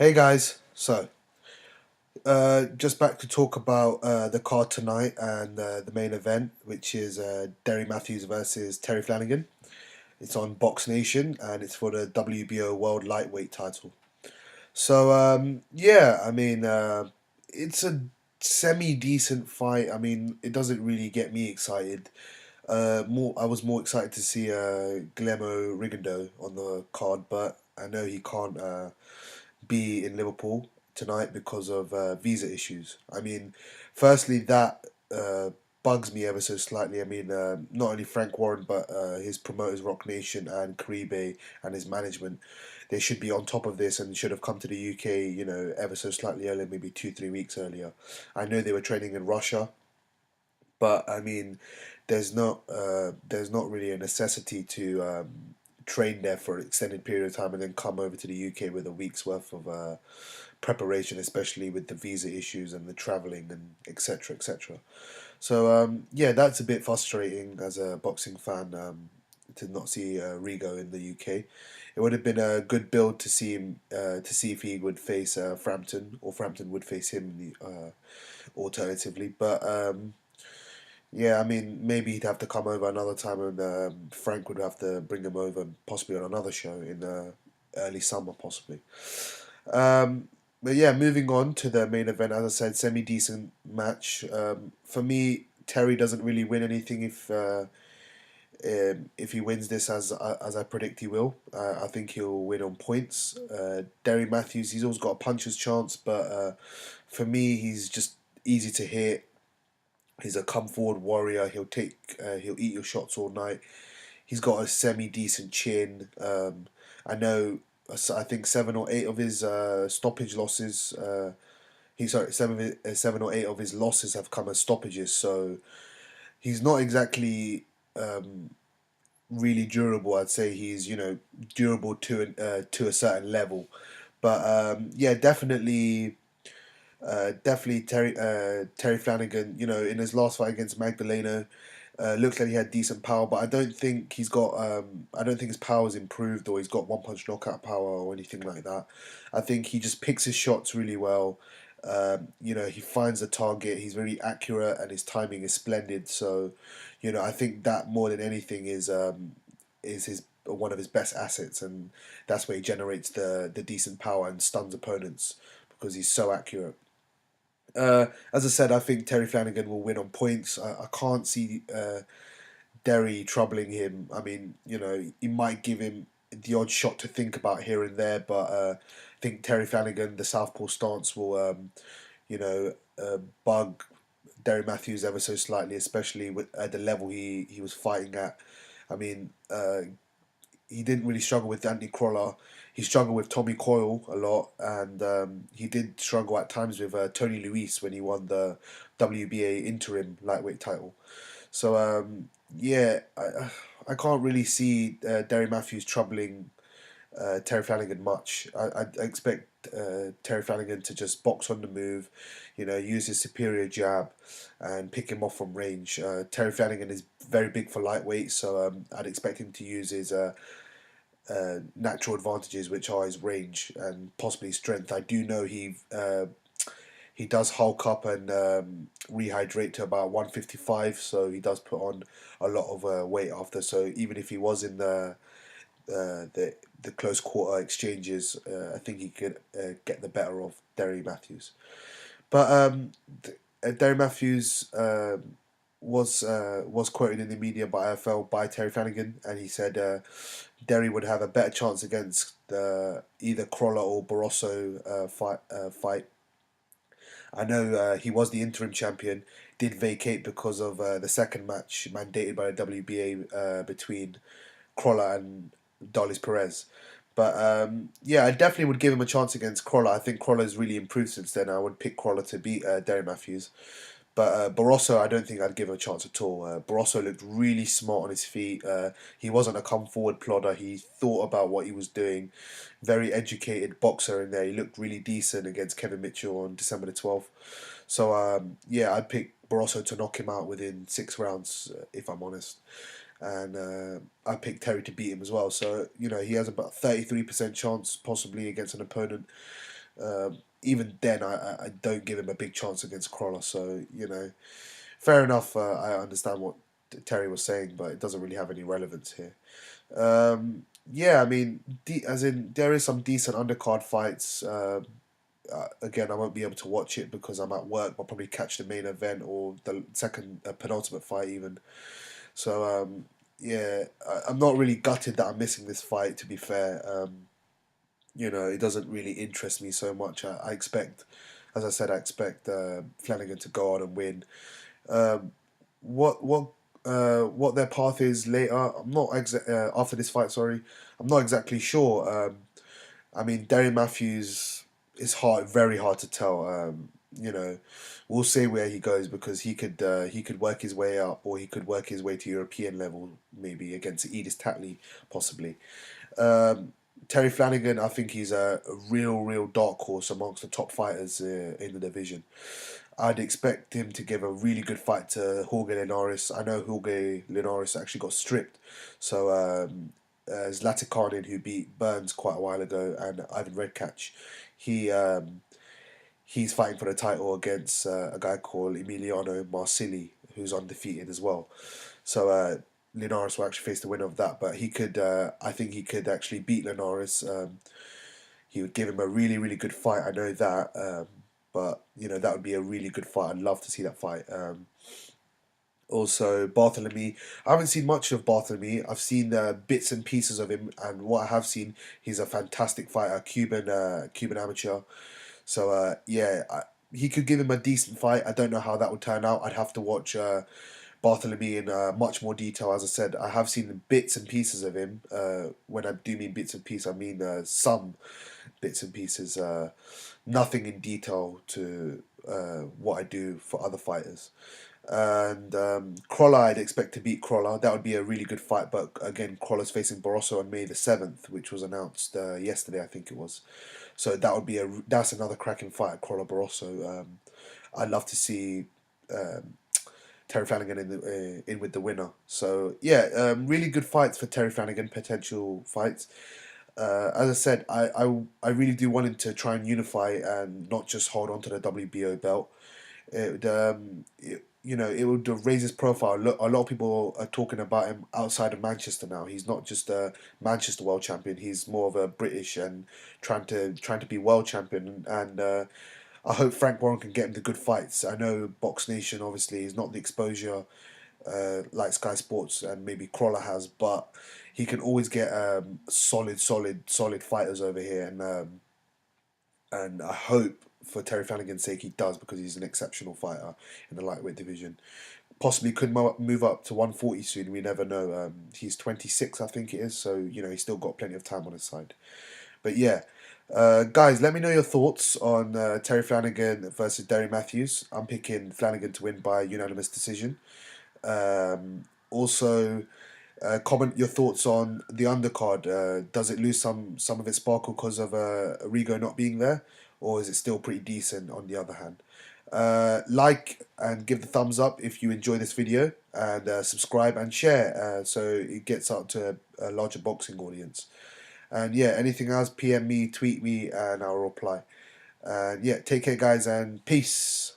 Hey guys, just back to talk about the card tonight and the main event, which is Derry Mathews versus Terry Flanagan. It's on BoxNation and it's for the WBO World Lightweight title. It's a semi decent fight. I mean, it doesn't really get me excited. I was more excited to see Guillermo Rigondo on the card, but I know he can't be in Liverpool tonight because of visa issues. I mean, firstly, that bugs me ever so slightly. I mean, not only Frank Warren, but his promoters, Rock Nation and Caribe, and his management, they should be on top of this and should have come to the UK, ever so slightly earlier, maybe 2, 3 weeks earlier. I know they were training in Russia, but I mean, there's not really a necessity to train there for an extended period of time and then come over to the UK with a week's worth of preparation, especially with the visa issues and the traveling and etc. etc. Yeah, that's a bit frustrating as a boxing fan to not see Rigo in the UK. It would have been a good build to see him to see if he would face Frampton or Frampton would face him alternatively, but. Yeah, I mean, maybe he'd have to come over another time, and Frank would have to bring him over, possibly on another show in early summer, possibly. But yeah, moving on to the main event, as I said, semi decent match. For me, Terry doesn't really win anything if he wins this as I predict he will. I think he'll win on points. Derry Mathews, he's always got a puncher's chance, but for me, he's just easy to hit. He's a come forward warrior. He'll eat your shots all night. He's got a semi decent chin. I know. I think 7 or 8 of his stoppage losses. He's sorry, 7 or 8 of his losses have come as stoppages. So he's not exactly really durable. I'd say he's durable to a certain level. But yeah, definitely Terry Flanagan. In his last fight against Magdaleno, looks like he had decent power, but I don't think he's got. I don't think his power's improved or he's got one punch knockout power or anything like that. I think he just picks his shots really well. He finds the target. He's very accurate and his timing is splendid. So, I think that more than anything is his one of his best assets, and that's where he generates the decent power and stuns opponents because he's so accurate. As I said, I think Terry Flanagan will win on points. I can't see Derry troubling him. I mean, he might give him the odd shot to think about here and there, but I think Terry Flanagan, the southpaw stance will, bug Derry Mathews ever so slightly, especially at the level he was fighting at. I mean, he didn't really struggle with Andy Crawler. He struggled with Tommy Coyle a lot, and he did struggle at times with Tony Luis when he won the WBA interim lightweight title. So yeah, I can't really see Derry Mathews troubling Terry Flanagan much. I expect Terry Flanagan to just box on the move, use his superior jab and pick him off from range. Terry Flanagan is very big for lightweight, so I'd expect him to use his natural advantages, which are his range and possibly strength. I do know he does hulk up and rehydrate to about 155, so he does put on a lot of weight after. So even if he was in the close quarter exchanges, I think he could get the better of Derry Mathews. But Derry Mathews was quoted in the media by AFL by Terry Flanagan, and he said Derry would have a better chance against either Crawler or Barroso fight. I know he was the interim champion, did vacate because of the second match mandated by the WBA between Crawler and Darlis Perez. But yeah, I definitely would give him a chance against Crawler. I think Crawler's really improved since then. I would pick Crawler to beat Derry Mathews. But Barroso, I don't think I'd give him a chance at all. Barroso looked really smart on his feet. He wasn't a come forward plodder. He thought about what he was doing. Very educated boxer in there. He looked really decent against Kevin Mitchell on December the 12th. So yeah, I'd pick Barroso to knock him out within 6 rounds, if I'm honest. And I picked Terry to beat him as well. So he has about 33% chance possibly against an opponent Even then, I don't give him a big chance against Crawler. So fair enough. I understand what Terry was saying, but it doesn't really have any relevance here. Yeah, I mean, as in there is some decent undercard fights. Again, I won't be able to watch it because I'm at work. I'll probably catch the main event or the second penultimate fight even. So yeah, I'm not really gutted that I'm missing this fight. To be fair, it doesn't really interest me so much. I expect, as I said, I expect Flanagan to go on and win. Um, what their path is later, I'm not after this fight. Sorry, I'm not exactly sure. I mean, Darren Mathews is very hard to tell. You know, we'll see where he goes because he could work his way up or he could work his way to European level, maybe against Edis Tatley, possibly. Um, Terry Flanagan, I think he's a real dark horse amongst the top fighters in the division. I'd expect him to give a really good fight to Jorge Linares. I know Jorge Linares actually got stripped, so Zlatikanin, who beat Burns quite a while ago, and Ivan Redkach, he he's fighting for the title against a guy called Emiliano Marsili, who's undefeated as well. So Linares will actually face the winner of that, but I think he could actually beat Linares. He would give him a really good fight. I know that, but that would be a really good fight. I'd love to see that fight. Also, Bartholomew. I haven't seen much of Bartholomew. I've seen bits and pieces of him, and what I have seen, he's a fantastic fighter, Cuban amateur. So yeah, he could give him a decent fight. I don't know how that would turn out. I'd have to watch Bartholomew in much more detail. As I said, I have seen bits and pieces of him. When I do mean bits and pieces, I mean some bits and pieces. Nothing in detail to what I do for other fighters. And Crawler, I'd expect to beat Crawler. That would be a really good fight. But again, Crawler's facing Barroso on May the 7th, which was announced yesterday, I think it was. So that's another cracking fight, Crawler Barroso. I'd love to see Terry Flanagan in with the winner. So yeah, really good fights for Terry Flanagan, potential fights. As I said, I really do want him to try and unify and not just hold on to the WBO belt. It would raise his profile. A lot of people are talking about him outside of Manchester now. He's not just a Manchester world champion. He's more of a British and trying to be world champion. And I hope Frank Warren can get him the good fights. I know BoxNation obviously is not the exposure like Sky Sports and maybe Crawler has, but he can always get solid fighters over here, and I hope for Terry Flanagan's sake he does because he's an exceptional fighter in the lightweight division. Possibly could move up to 140 soon. We never know. He's 26, I think it is, so he's still got plenty of time on his side. But yeah. Guys, let me know your thoughts on Terry Flanagan versus Derry Mathews. I'm picking Flanagan to win by unanimous decision. Also, comment your thoughts on the undercard. Does it lose some of its sparkle because of Rigo not being there, or is it still pretty decent on the other hand? Like and give the thumbs up if you enjoy this video, and subscribe and share so it gets out to a larger boxing audience. And yeah, anything else, PM me, tweet me, and I'll reply. And yeah, take care, guys, and peace.